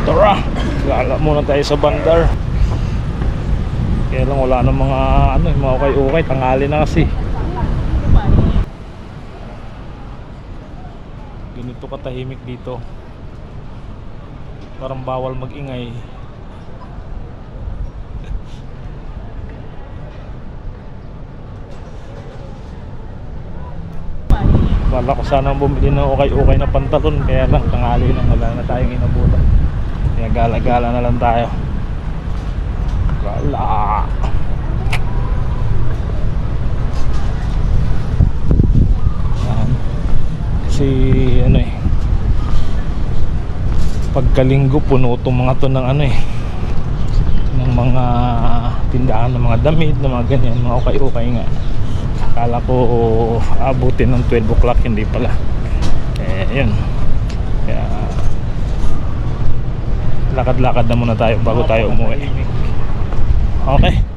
Tara, lala muna tayo sa bandar. Kaya lang wala ng mga ano, mga ukay-ukay, tanghali na kasi. Ganito katahimik dito. Parang bawal mag-ingay. Wala ko sanang bumili ng ukay-ukay na pantalon, kaya lang tanghali lang, wala na tayong inabutan. Kaya gala-gala na lang tayo. Wala. Kasi ano eh, pagkalinggo puno itong mga to ng ano eh, ng mga tindahan ng mga damit, ng mga ganyan, mga ukay-ukay nga. Akala ko abutin ng 12 o'clock, hindi pala. Eh yun, kaya lakad-lakad na muna tayo bago tayo umuwi. Okay.